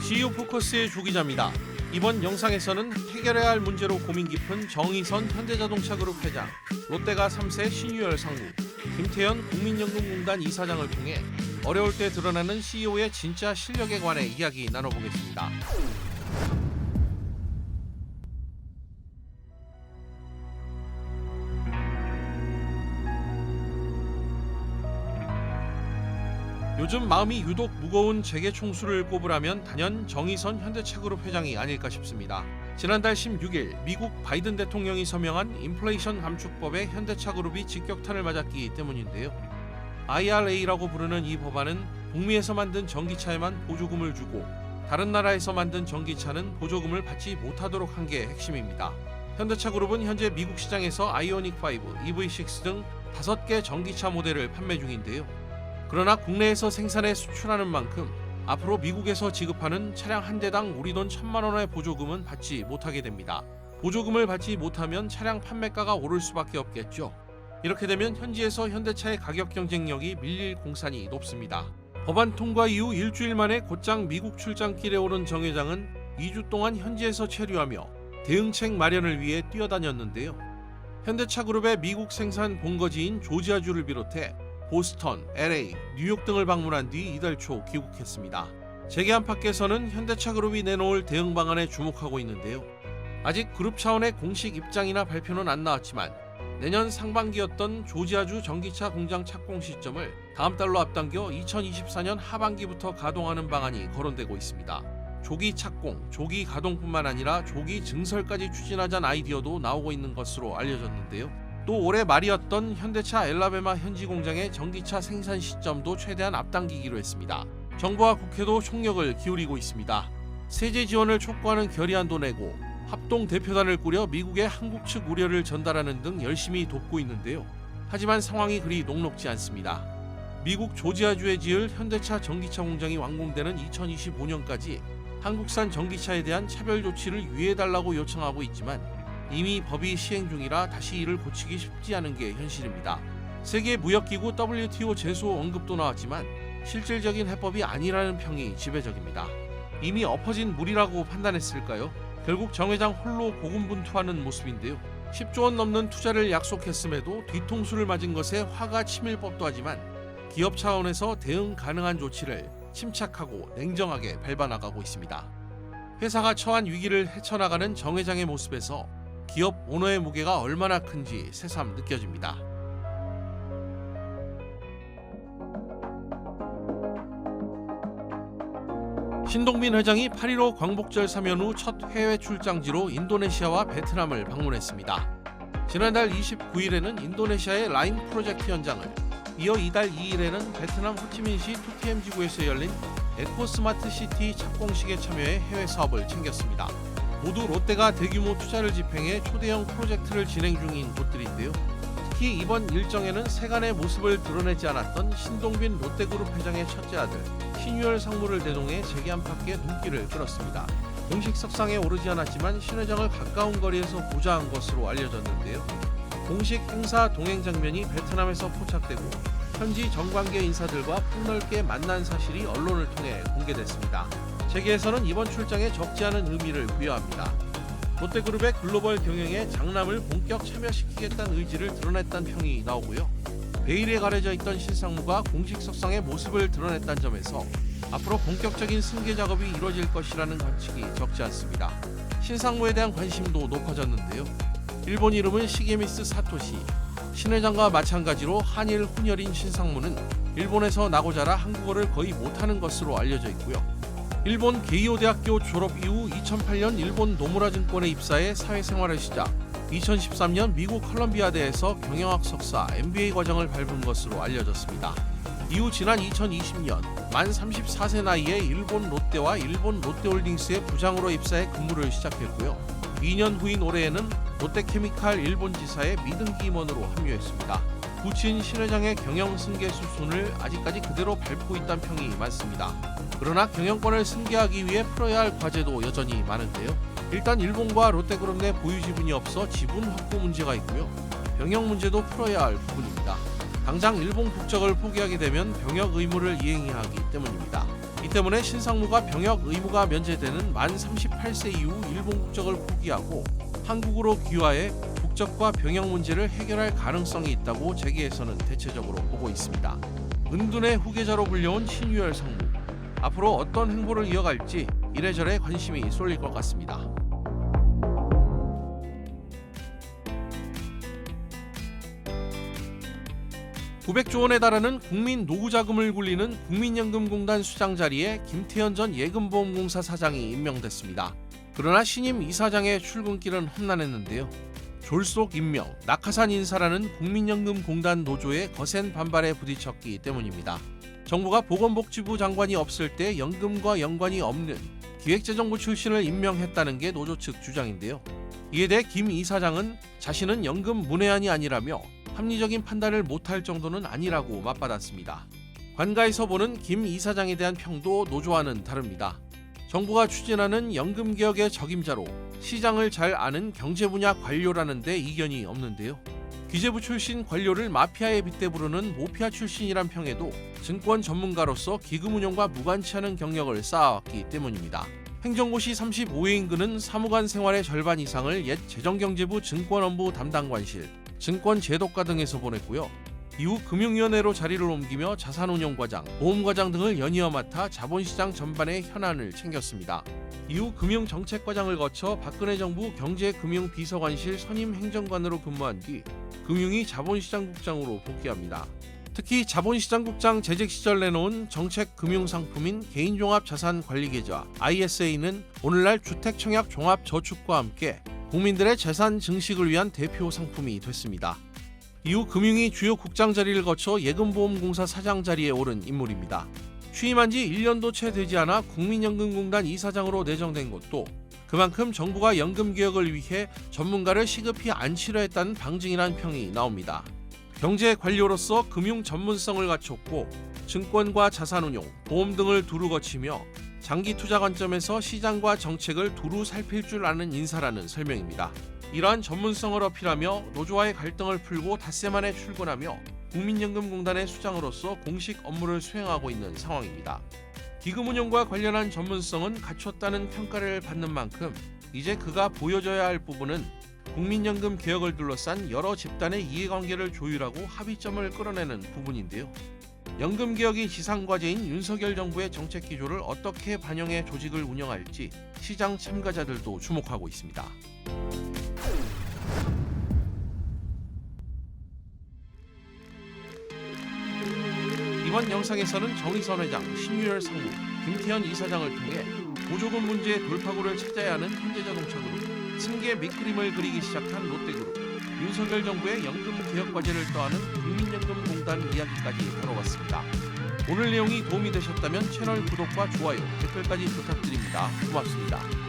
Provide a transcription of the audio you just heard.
CU 포커스의 조 기자입니다. 이번 영상에서는 해결해야 할 문제로 고민 깊은 정의선 현대자동차그룹 회장, 롯데가 3세 신유열 상무, 김태현 국민연금공단 이사장을 통해 어려울 때 드러나는 CEO의 진짜 실력에 관해 이야기 나눠보겠습니다. 요즘 마음이 유독 무거운 재계 총수를 꼽으라면 단연 정의선 현대차그룹 회장이 아닐까 싶습니다. 지난달 16일 미국 바이든 대통령이 서명한 인플레이션 감축법에 현대차그룹이 직격탄을 맞았기 때문인데요. IRA라고 부르는 이 법안은 북미에서 만든 전기차에만 보조금을 주고 다른 나라에서 만든 전기차는 보조금을 받지 못하도록 한 게 핵심입니다. 현대차그룹은 현재 미국 시장에서 아이오닉5, EV6 등 5개 전기차 모델을 판매 중인데요. 그러나 국내에서 생산해 수출하는 만큼 앞으로 미국에서 지급하는 차량 한 대당 우리 돈 1,000만 원의 보조금은 받지 못하게 됩니다. 보조금을 받지 못하면 차량 판매가가 오를 수밖에 없겠죠. 이렇게 되면 현지에서 현대차의 가격 경쟁력이 밀릴 공산이 높습니다. 법안 통과 이후 일주일 만에 곧장 미국 출장길에 오른 정 회장은 2주 동안 현지에서 체류하며 대응책 마련을 위해 뛰어다녔는데요. 현대차그룹의 미국 생산 본거지인 조지아주를 비롯해 보스턴, LA, 뉴욕 등을 방문한 뒤 이달 초 귀국했습니다. 재계 안팎에서는 현대차그룹이 내놓을 대응 방안에 주목하고 있는데요. 아직 그룹 차원의 공식 입장이나 발표는 안 나왔지만 내년 상반기였던 조지아주 전기차 공장 착공 시점을 다음 달로 앞당겨 2024년 하반기부터 가동하는 방안이 거론되고 있습니다. 조기 착공, 조기 가동뿐만 아니라 조기 증설까지 추진하자는 아이디어도 나오고 있는 것으로 알려졌는데요. 또 올해 말이었던 현대차 엘라베마 현지 공장의 전기차 생산 시점도 최대한 앞당기기로 했습니다. 정부와 국회도 총력을 기울이고 있습니다. 세제 지원을 촉구하는 결의안도 내고 합동 대표단을 꾸려 미국에 한국 측 우려를 전달하는 등 열심히 돕고 있는데요. 하지만 상황이 그리 녹록지 않습니다. 미국 조지아주에 지을 현대차 전기차 공장이 완공되는 2025년까지 한국산 전기차에 대한 차별 조치를 유예해달라고 요청하고 있지만 이미 법이 시행 중이라 다시 이를 고치기 쉽지 않은 게 현실입니다. 세계무역기구 WTO 제소 언급도 나왔지만 실질적인 해법이 아니라는 평이 지배적입니다. 이미 엎어진 물이라고 판단했을까요? 결국 정 회장 홀로 고군분투하는 모습인데요. 10조 원 넘는 투자를 약속했음에도 뒤통수를 맞은 것에 화가 치밀 법도 하지만 기업 차원에서 대응 가능한 조치를 침착하고 냉정하게 밟아나가고 있습니다. 회사가 처한 위기를 헤쳐나가는 정 회장의 모습에서 기업 오너의 무게가 얼마나 큰지 새삼 느껴집니다. 신동빈 회장이 8.15 광복절 사면 후 첫 해외 출장지로 인도네시아와 베트남을 방문했습니다. 지난달 29일에는 인도네시아의 라임 프로젝트 현장을, 이어 이달 2일에는 베트남 호치민시 투티엠 지구에서 열린 에코스마트 시티 착공식에 참여해 해외 사업을 챙겼습니다. 모두 롯데가 대규모 투자를 집행해 초대형 프로젝트를 진행 중인 곳들인데요. 특히 이번 일정에는 세간의 모습을 드러내지 않았던 신동빈 롯데그룹 회장의 첫째 아들 신유열 상무를 대동해 재계 안팎의 눈길을 끌었습니다. 공식 석상에 오르지 않았지만 신 회장을 가까운 거리에서 보좌한 것으로 알려졌는데요. 공식 행사 동행 장면이 베트남에서 포착되고 현지 정관계 인사들과 폭넓게 만난 사실이 언론을 통해 공개됐습니다. 재계에서는 이번 출장에 적지 않은 의미를 부여합니다. 롯데그룹의 글로벌 경영에 장남을 본격 참여시키겠다는 의지를 드러냈다는 평이 나오고요. 베일에 가려져 있던 신상무가 공식 석상의 모습을 드러냈다는 점에서 앞으로 본격적인 승계 작업이 이루어질 것이라는 관측이 적지 않습니다. 신상무에 대한 관심도 높아졌는데요. 일본 이름은 시게미스 사토시. 신 회장과 마찬가지로 한일 혼혈인 신상무는 일본에서 나고 자라 한국어를 거의 못하는 것으로 알려져 있고요. 일본 게이오 대학교 졸업 이후 2008년 일본 노무라 증권에 입사해 사회생활을 시작, 2013년 미국 컬럼비아대에서 경영학 석사 MBA 과정을 밟은 것으로 알려졌습니다. 이후 지난 2020년 만 34세 나이에 일본 롯데와 일본 롯데홀딩스의 부장으로 입사해 근무를 시작했고요. 2년 후인 올해에는 롯데케미칼 일본 지사의 미등기 임원으로 합류했습니다. 부친 신 회장의 경영 승계 수순을 아직까지 그대로 밟고 있다는 평이 많습니다. 그러나 경영권을 승계하기 위해 풀어야 할 과제도 여전히 많은데요. 일단 일본과 롯데그룹 내 보유 지분이 없어 지분 확보 문제가 있고요. 병역 문제도 풀어야 할 부분입니다. 당장 일본 국적을 포기하게 되면 병역 의무를 이행해야 하기 때문입니다. 이 때문에 신상무가 병역 의무가 면제되는 만 38세 이후 일본 국적을 포기하고 한국으로 귀화해 국적과 병역 문제를 해결할 가능성이 있다고 재계에서는 대체적으로 보고 있습니다. 은둔의 후계자로 불려온 신유열 상무. 앞으로 어떤 행보를 이어갈지 이래저래 관심이 쏠릴 것 같습니다. (900조 원에 달하는 국민 노후자금을 굴리는 국민연금공단 수장 자리에 김태현 전 예금보험공사 사장이 임명됐습니다. 그러나 신임 이사장의 출근길은 험난했는데요. 졸속 임명, 낙하산 인사라는 국민연금공단 노조의 거센 반발에 부딪혔기 때문입니다. 정부가 보건복지부 장관이 없을 때 연금과 연관이 없는 기획재정부 출신을 임명했다는 게 노조 측 주장인데요. 이에 대해 김 이사장은 자신은 연금 문외한이 아니라며 합리적인 판단을 못할 정도는 아니라고 맞받았습니다. 관가에서 보는 김 이사장에 대한 평도 노조와는 다릅니다. 정부가 추진하는 연금개혁의 적임자로 시장을 잘 아는 경제분야 관료라는 데 이견이 없는데요. 기재부 출신 관료를 마피아에 빗대 부르는 모피아 출신이란 평에도 증권 전문가로서 기금 운용과 무관치 않은 경력을 쌓아왔기 때문입니다. 행정고시 35회 인근은 사무관 생활의 절반 이상을 옛 재정경제부 증권업무 담당관실, 증권제도과 등에서 보냈고요. 이후 금융위원회로 자리를 옮기며 자산운용과장, 보험과장 등을 연이어 맡아 자본시장 전반의 현안을 챙겼습니다. 이후 금융정책과장을 거쳐 박근혜 정부 경제금융비서관실 선임 행정관으로 근무한 뒤 금융위 자본시장국장으로 복귀합니다. 특히 자본시장국장 재직 시절 내놓은 정책금융상품인 개인종합자산관리계좌 ISA는 오늘날 주택청약종합저축과 함께 국민들의 재산 증식을 위한 대표 상품이 됐습니다. 이후 금융위 주요 국장 자리를 거쳐 예금보험공사 사장 자리에 오른 인물입니다. 취임한 지 1년도 채 되지 않아 국민연금공단 이사장으로 내정된 것도 그만큼 정부가 연금개혁을 위해 전문가를 시급히 안 치려했다는 방증이란 평이 나옵니다. 경제 관료로서 금융 전문성을 갖췄고 증권과 자산운용, 보험 등을 두루 거치며 장기 투자 관점에서 시장과 정책을 두루 살필 줄 아는 인사라는 설명입니다. 이러한 전문성을 어필하며 노조와의 갈등을 풀고 닷새 만에 출근하며 국민연금공단의 수장으로서 공식 업무를 수행하고 있는 상황입니다. 기금운용과 관련한 전문성은 갖췄다는 평가를 받는 만큼 이제 그가 보여줘야 할 부분은 국민연금 개혁을 둘러싼 여러 집단의 이해관계를 조율하고 합의점을 끌어내는 부분인데요. 연금개혁이 지상과제인 윤석열 정부의 정책 기조를 어떻게 반영해 조직을 운영할지 시장 참가자들도 주목하고 있습니다. 이번 영상에서는 정의선 회장, 신유열 상무, 김태현 이사장을 통해 보조금 문제의 돌파구를 찾아야 하는 현대자동차그룹, 승계 밑그림을 그리기 시작한 롯데그룹, 윤석열 정부의 연금개혁 과제를 떠안은 국민연금공단 이야기까지 다뤄봤습니다. 오늘 내용이 도움이 되셨다면 채널 구독과 좋아요, 댓글까지 부탁드립니다. 고맙습니다.